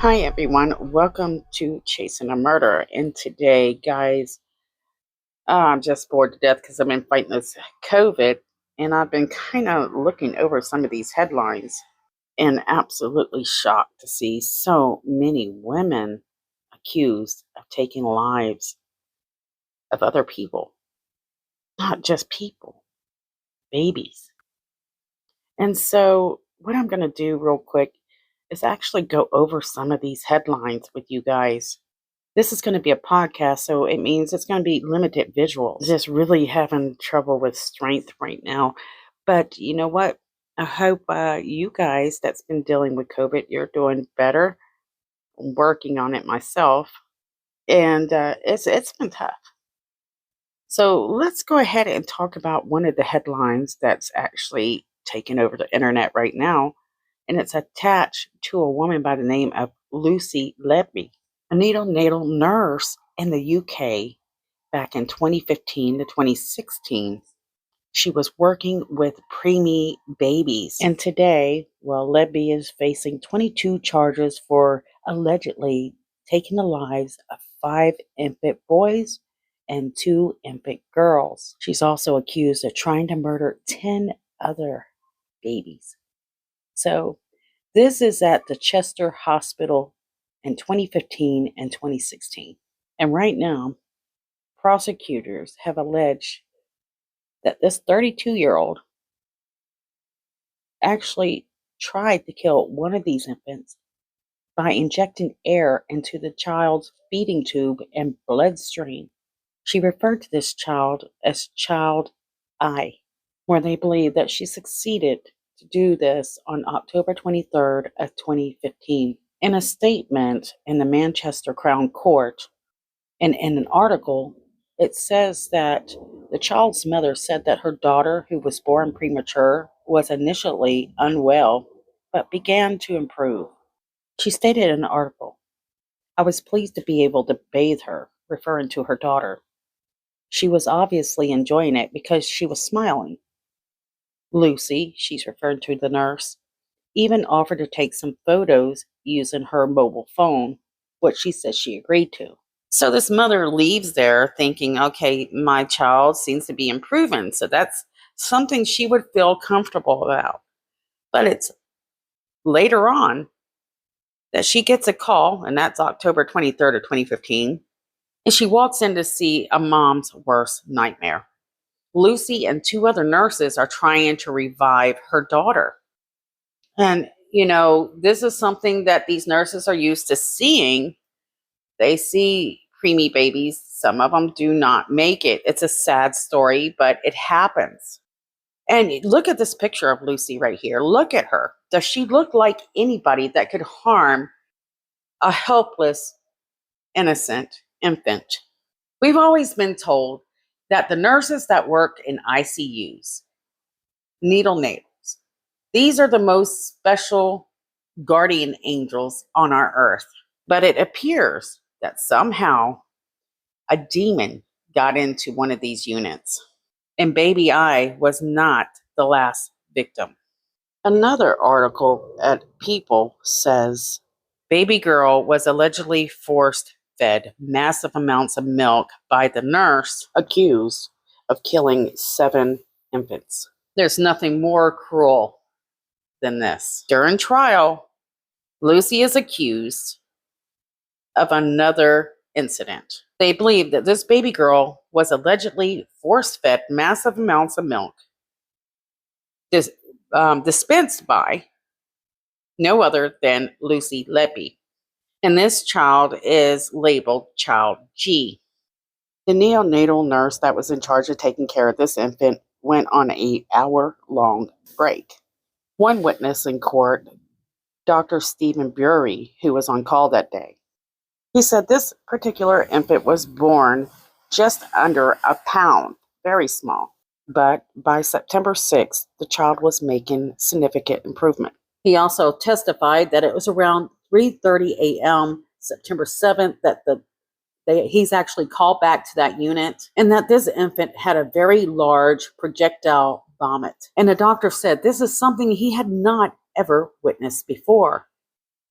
Hi everyone, welcome to Chasing a Murder. And today, guys, I'm just bored to death because I've been fighting this COVID, and I've been kind of looking over some of these headlines and absolutely shocked to see so many women accused of taking lives of other people, not just people, babies. And so, what I'm going to do real quick is actually go over some of these headlines with you guys. This is going to be a podcast, so it means it's going to be limited visuals. Just really having trouble with strength right now. But you know what? I hope you guys that's been dealing with COVID, you're doing better. I'm working on it myself, and it's been tough. So let's go ahead and talk about one of the headlines that's actually taken over the internet right now, and it's attached to a woman by the name of Lucy Letby, a neonatal nurse in the UK back in 2015 to 2016. She was working with preemie babies. And today, well, Letby is facing 22 charges for allegedly taking the lives of 5 infant boys and 2 infant girls. She's also accused of trying to murder 10 other babies. So this is at the Chester Hospital in 2015 and 2016. And right now, prosecutors have alleged that this 32-year-old actually tried to kill one of these infants by injecting air into the child's feeding tube and bloodstream. She referred to this child as Child I, where they believe that she succeeded to do this on October 23rd of 2015. In a statement in the Manchester Crown Court, and in an article, it says that the child's mother said that her daughter, who was born premature, was initially unwell, but began to improve. She stated in an article, "I was pleased to be able to bathe her," referring to her daughter. "She was obviously enjoying it because she was smiling." Lucy, she's referred to the nurse, even offered to take some photos using her mobile phone, which she says she agreed to. So this mother leaves there thinking, okay, my child seems to be improving. So that's something she would feel comfortable about. But it's later on that she gets a call, and that's October 23rd of 2015. And she walks in to see a mom's worst nightmare. Lucy and 2 other nurses are trying to revive her daughter. And, this is something that these nurses are used to seeing. They see preemie babies. Some of them do not make it. It's a sad story, but it happens. And look at this picture of Lucy right here. Look at her. Does she look like anybody that could harm a helpless, innocent infant? We've always been told that the nurses that work in ICUs, neonatals, these are the most special guardian angels on our earth. But it appears that somehow a demon got into one of these units, and baby I was not the last victim. Another article at People says baby girl was allegedly forced fed massive amounts of milk by the nurse accused of killing 7 infants. There's nothing more cruel than this. During trial, Lucy is accused of another incident. They believe that this baby girl was allegedly force-fed massive amounts of milk dispensed by no other than Lucy Letby. And this child is labeled Child G. The neonatal nurse that was in charge of taking care of this infant went on an 8-hour-long break. One witness in court, Dr. Stephen Bury, who was on call that day, he said this particular infant was born just under a pound, very small. But by September 6th, the child was making significant improvement. He also testified that it was around 3:30 a.m. September 7th that he's actually called back to that unit, and that this infant had a very large projectile vomit. And the doctor said this is something he had not ever witnessed before.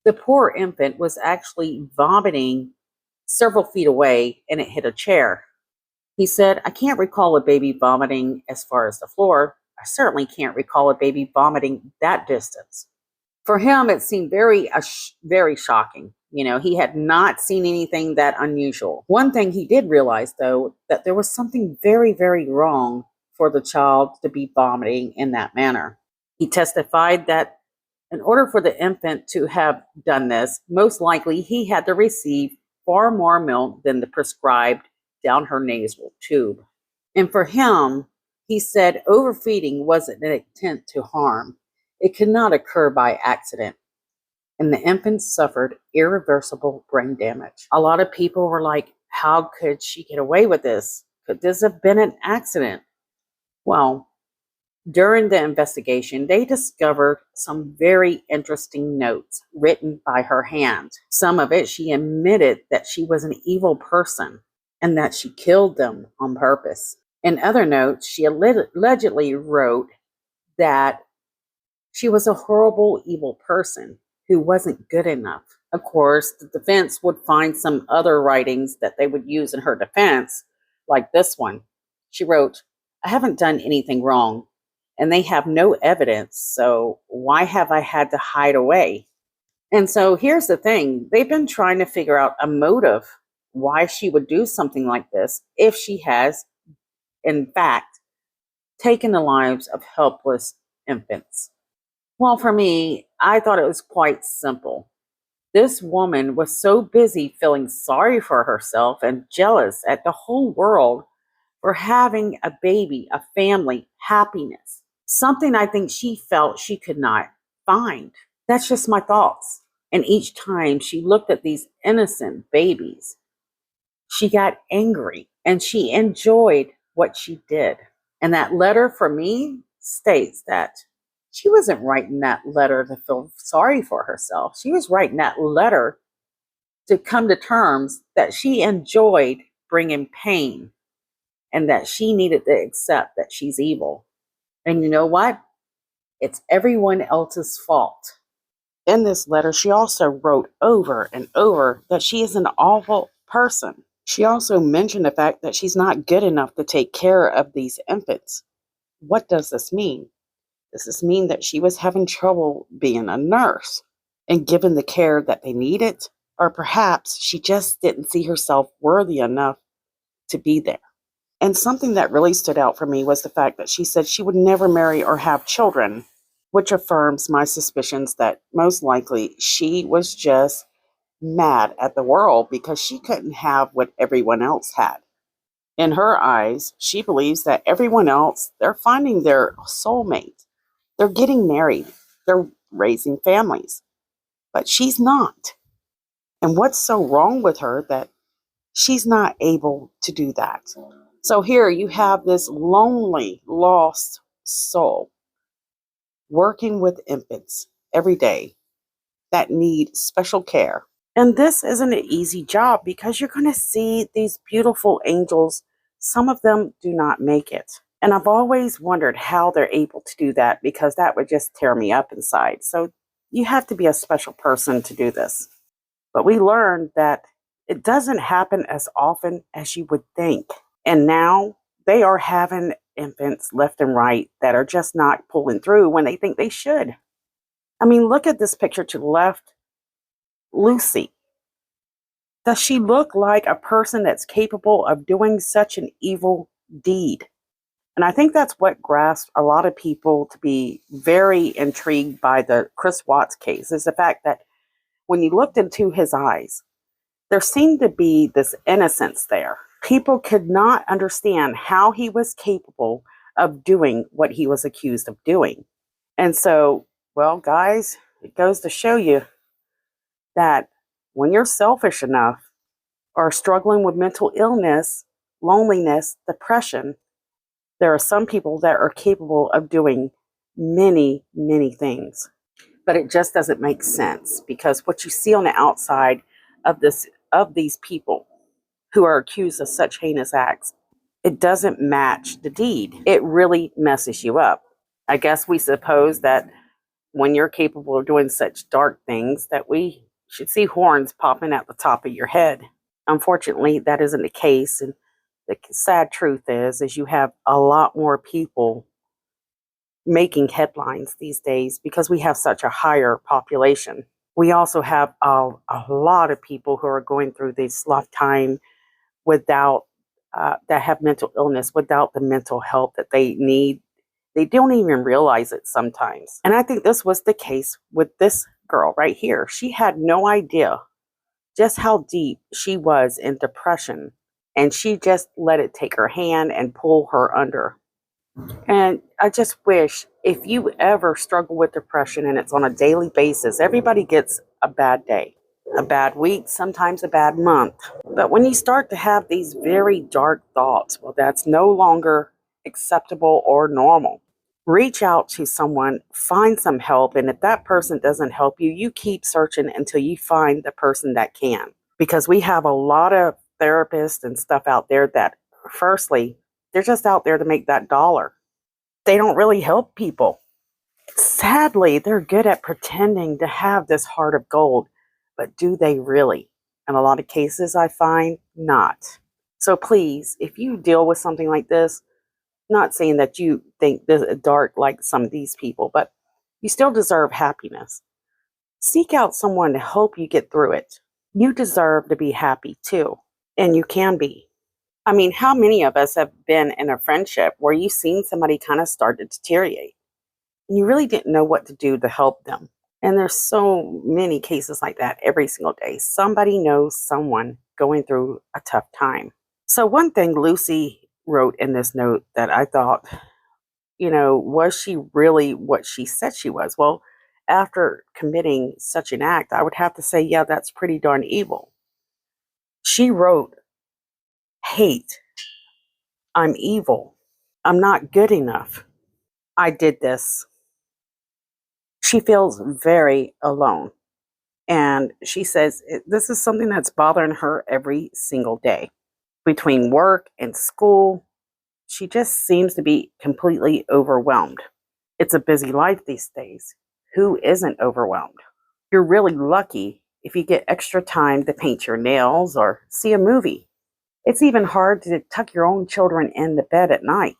The poor infant was actually vomiting several feet away and it hit a chair. He said, I can't recall a baby vomiting as far as the floor. I certainly can't recall a baby vomiting that distance. For him, it seemed very shocking. He had not seen anything that unusual. One thing he did realize, though, that there was something very, very wrong for the child to be vomiting in that manner. He testified that in order for the infant to have done this, most likely he had to receive far more milk than the prescribed down her nasal tube. And for him, he said overfeeding wasn't an intent to harm. It could not occur by accident. And the infant suffered irreversible brain damage. A lot of people were like, how could she get away with this? Could this have been an accident? Well, during the investigation, they discovered some very interesting notes written by her hand. Some of it, she admitted that she was an evil person and that she killed them on purpose. In other notes, she allegedly wrote that she was a horrible, evil person who wasn't good enough. Of course, the defense would find some other writings that they would use in her defense, like this one. She wrote, I haven't done anything wrong, and they have no evidence, so why have I had to hide away? And so here's the thing. They've been trying to figure out a motive why she would do something like this if she has, in fact, taken the lives of helpless infants. Well, for me, I thought it was quite simple. This woman was so busy feeling sorry for herself and jealous at the whole world for having a baby, a family, happiness. Something I think she felt she could not find. That's just my thoughts. And each time she looked at these innocent babies, she got angry and she enjoyed what she did. And that letter for me states that she wasn't writing that letter to feel sorry for herself. She was writing that letter to come to terms that she enjoyed bringing pain and that she needed to accept that she's evil. And you know what? It's everyone else's fault. In this letter, she also wrote over and over that she is an awful person. She also mentioned the fact that she's not good enough to take care of these infants. What does this mean? Does this mean that she was having trouble being a nurse and given the care that they needed? Or perhaps she just didn't see herself worthy enough to be there. And something that really stood out for me was the fact that she said she would never marry or have children, which affirms my suspicions that most likely she was just mad at the world because she couldn't have what everyone else had. In her eyes, she believes that everyone else, they're finding their soulmate. They're getting married. They're raising families. But she's not. And what's so wrong with her that she's not able to do that? So here you have this lonely, lost soul working with infants every day that need special care. And this isn't an easy job because you're going to see these beautiful angels. Some of them do not make it. And I've always wondered how they're able to do that because that would just tear me up inside. So you have to be a special person to do this. But we learned that it doesn't happen as often as you would think. And now they are having infants left and right that are just not pulling through when they think they should. I mean, look at this picture to the left. Lucy. Does she look like a person that's capable of doing such an evil deed? And I think that's what grasped a lot of people to be very intrigued by the Chris Watts case, is the fact that when you looked into his eyes, there seemed to be this innocence there. People could not understand how he was capable of doing what he was accused of doing. And so, well, guys, it goes to show you that when you're selfish enough or struggling with mental illness, loneliness, depression, there are some people that are capable of doing many, many things. But it just doesn't make sense because what you see on the outside of these people who are accused of such heinous acts, it doesn't match the deed. It really messes you up. I guess we suppose that when you're capable of doing such dark things that we should see horns popping out the top of your head. Unfortunately, that isn't the case. And the sad truth is you have a lot more people making headlines these days because we have such a higher population. We also have a lot of people who are going through this lifetime without, that have mental illness, without the mental help that they need. They don't even realize it sometimes. And I think this was the case with this girl right here. She had no idea just how deep she was in depression, and she just let it take her hand and pull her under. And I just wish, if you ever struggle with depression and it's on a daily basis, everybody gets a bad day, a bad week, sometimes a bad month. But when you start to have these very dark thoughts, well, that's no longer acceptable or normal. Reach out to someone, find some help. And if that person doesn't help you, you keep searching until you find the person that can. Because we have a lot of therapists and stuff out there that, firstly, they're just out there to make that dollar. They don't really help people. Sadly, they're good at pretending to have this heart of gold, but do they really? In a lot of cases, I find not. So please, if you deal with something like this, not saying that you think this is dark like some of these people, but you still deserve happiness. Seek out someone to help you get through it. You deserve to be happy too, and you can be. I mean, how many of us have been in a friendship where you've seen somebody kind of start to deteriorate and you really didn't know what to do to help them? And there's so many cases like that every single day. Somebody knows someone going through a tough time. So one thing Lucy wrote in this note that I thought, was she really what she said she was? Well, after committing such an act, I would have to say, yeah, that's pretty darn evil. She wrote, hate, I'm evil, I'm not good enough, I did this. She feels very alone. And she says this is something that's bothering her every single day. Between work and school, she just seems to be completely overwhelmed. It's a busy life these days. Who isn't overwhelmed? You're really lucky if you get extra time to paint your nails or see a movie. It's even hard to tuck your own children in the bed at night,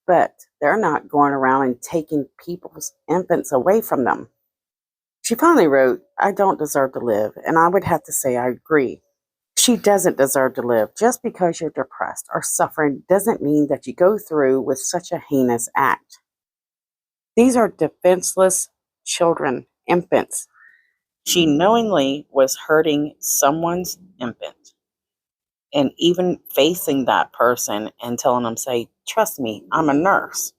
but they're not going around and taking people's infants away from them. She finally wrote, I don't deserve to live, and I would have to say I agree. She doesn't deserve to live. Just because you're depressed or suffering doesn't mean that you go through with such a heinous act. These are defenseless children, infants. She knowingly was hurting someone's infant, and even facing that person and telling them, say, trust me, I'm a nurse,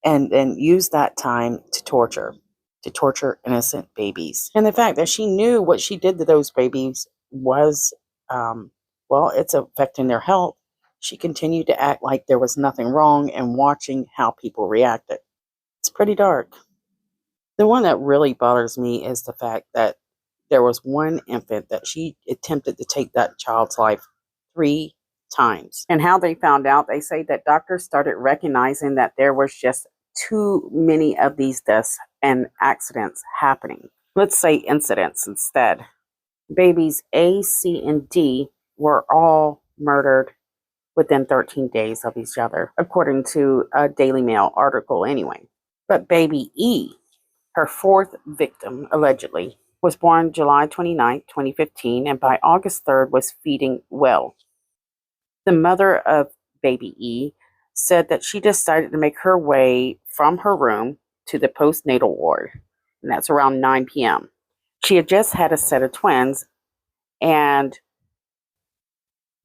and then use that time to torture innocent babies. And the fact that she knew what she did to those babies was, it's affecting their health. She continued to act like there was nothing wrong and watching how people reacted. It's pretty dark. The one that really bothers me is the fact that there was one infant that she attempted to take that child's life 3 times. And how they found out, they say that doctors started recognizing that there was just too many of these deaths and accidents happening. Let's say incidents instead. Babies A, C, and D were all murdered within 13 days of each other, according to a Daily Mail article anyway. But baby E, her 4th victim, allegedly, was born July 29, 2015, and by August 3rd was feeding well. The mother of baby E said that she decided to make her way from her room to the postnatal ward, and that's around 9 p.m. She had just had a set of twins, and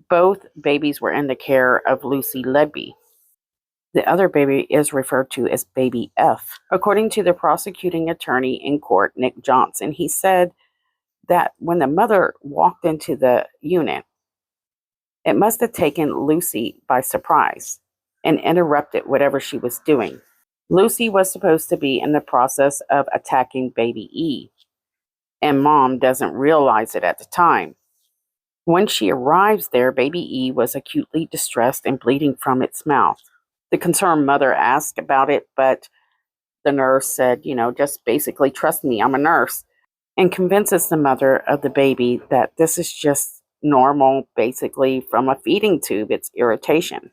both babies were in the care of Lucy Letby. The other baby is referred to as baby F. According to the prosecuting attorney in court, Nick Johnson, he said that when the mother walked into the unit, it must have taken Lucy by surprise and interrupted whatever she was doing. Lucy was supposed to be in the process of attacking baby E, and mom doesn't realize it at the time. When she arrives there, baby E was acutely distressed and bleeding from its mouth. The concerned mother asked about it, but The nurse said, just basically, trust me, I'm a nurse, and convinces the mother of the baby that this is just normal, basically, from a feeding tube. It's irritation.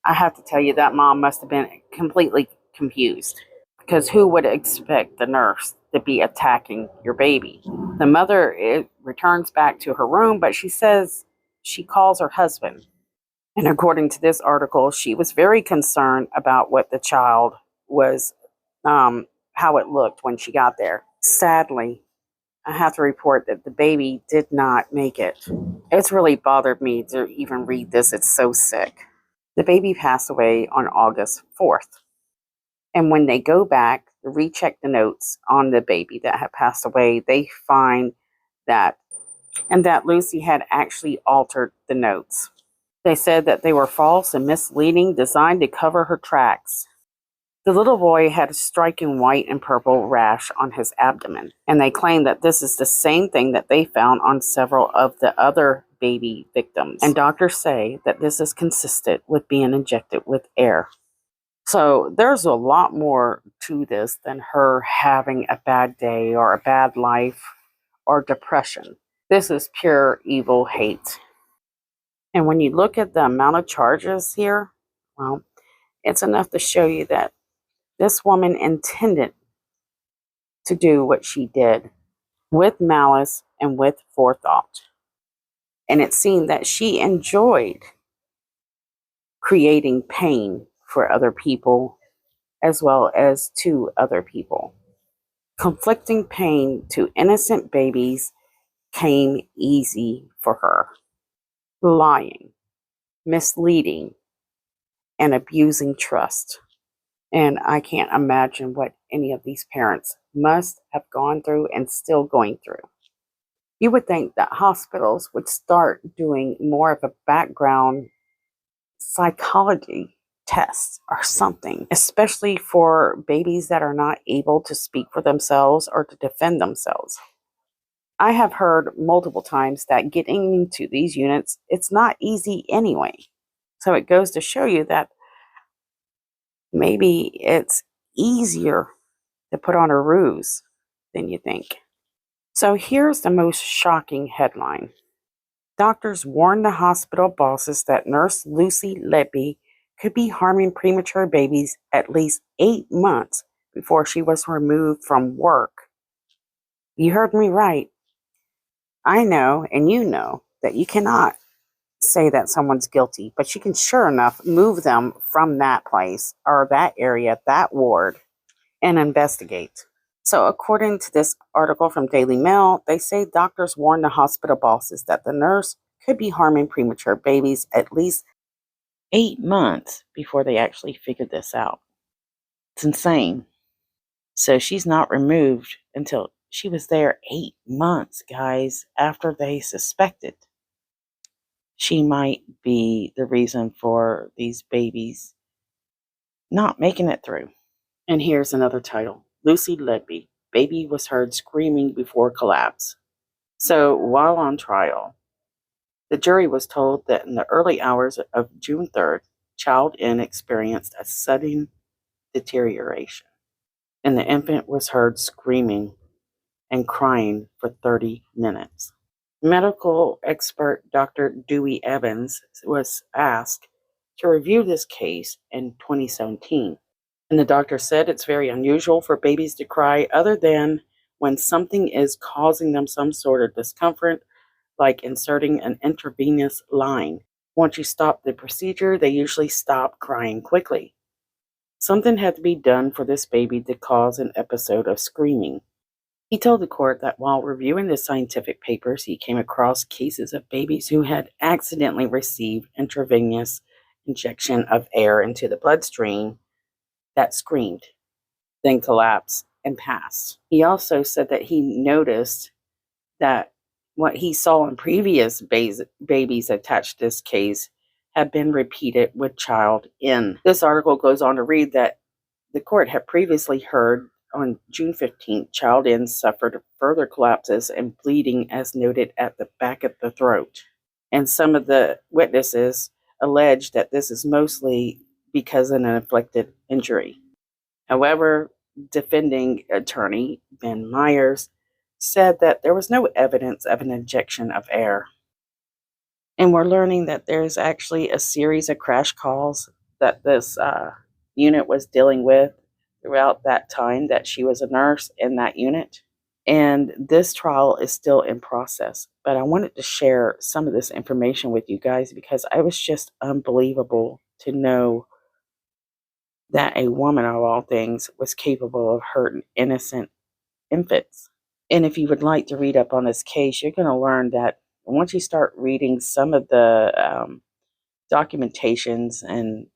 I have to tell you, that mom must have been completely confused, because who would expect the nurse to be attacking your baby? The mother returns back to her room, but she says she calls her husband. And according to this article, she was very concerned about what the child was, how it looked when she got there. Sadly, I have to report that the baby did not make it. It's really bothered me to even read this. It's so sick. The baby passed away on August 4th. And when they go back to recheck the notes on the baby that had passed away, they find that Lucy had actually altered the notes. They said that they were false and misleading, designed to cover her tracks. The little boy had a striking white and purple rash on his abdomen, and they claim that this is the same thing that they found on several of the other baby victims. And doctors say that this is consistent with being injected with air. So there's a lot more to this than her having a bad day or a bad life or depression. This is pure evil hate. And when you look at the amount of charges here, well, it's enough to show you that this woman intended to do what she did with malice and with forethought. And it seemed that she enjoyed creating pain for other people as well as to other people. Conflicting pain to innocent babies came easy for her. Lying, misleading, and abusing trust. And I can't imagine what any of these parents must have gone through and still going through. You would think that hospitals would start doing more of a background psychology test or something, especially for babies that are not able to speak for themselves or to defend themselves. I have heard multiple times that getting into these units, it's not easy anyway. So it goes to show you that maybe it's easier to put on a ruse than you think. So here's the most shocking headline. Doctors warned the hospital bosses that nurse Lucy Letby could be harming premature babies at least 8 months before she was removed from work. You heard me right. I know, and you know, that you cannot say that someone's guilty, but you can sure enough move them from that place or that area, that ward, and investigate. So according to this article from Daily Mail, they say doctors warned the hospital bosses that the nurse could be harming premature babies at least 8 months before they actually figured this out. It's insane. So she's not removed until she was there 8 months, guys, after they suspected she might be the reason for these babies not making it through. And here's another title. Lucy Letby, baby was heard screaming before collapse. So while on trial, the jury was told that in the early hours of June 3rd, child N experienced a sudden deterioration, and the infant was heard screaming and crying for 30 minutes. Medical expert Dr. Dewey Evans was asked to review this case in 2017. And the doctor said it's very unusual for babies to cry other than when something is causing them some sort of discomfort, like inserting an intravenous line. Once you stop the procedure, they usually stop crying quickly. Something had to be done for this baby to cause an episode of screaming. He told the court that while reviewing the scientific papers, he came across cases of babies who had accidentally received intravenous injection of air into the bloodstream that screamed, then collapsed and passed. He also said that he noticed that what he saw in previous babies attached to this case had been repeated with child N. This article goes on to read that the court had previously heard on June 15th, child N suffered further collapses and bleeding as noted at the back of the throat. And some of the witnesses alleged that this is mostly because of an inflicted injury. However, defending attorney, Ben Myers, said that there was no evidence of an injection of air. And we're learning that there's actually a series of crash calls that this unit was dealing with throughout that time that she was a nurse in that unit. And this trial is still in process. But I wanted to share some of this information with you guys because I was just unbelievable to know that a woman, of all things, was capable of hurting innocent infants. And if you would like to read up on this case, you're going to learn that once you start reading some of the documentations and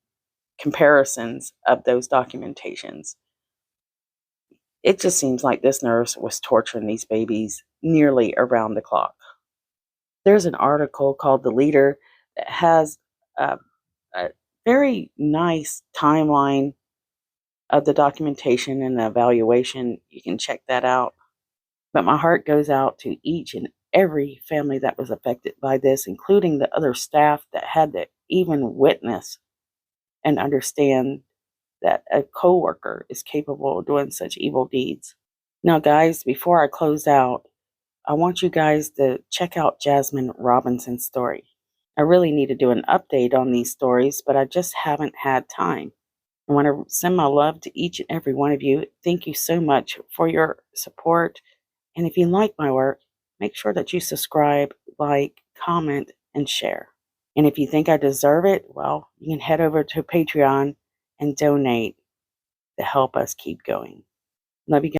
comparisons of those documentations, it just seems like this nurse was torturing these babies nearly around the clock. There's an article called The Leader that has a very nice timeline of the documentation and the evaluation. You can check that out. But my heart goes out to each and every family that was affected by this, including the other staff that had to even witness and understand that a coworker is capable of doing such evil deeds. Now, guys, before I close out, I want you guys to check out Jasmine Robinson's story. I really need to do an update on these stories, but I just haven't had time. I want to send my love to each and every one of you. Thank you so much for your support. And if you like my work, make sure that you subscribe, like, comment, and share. And if you think I deserve it, well, you can head over to Patreon and donate to help us keep going. Love you guys.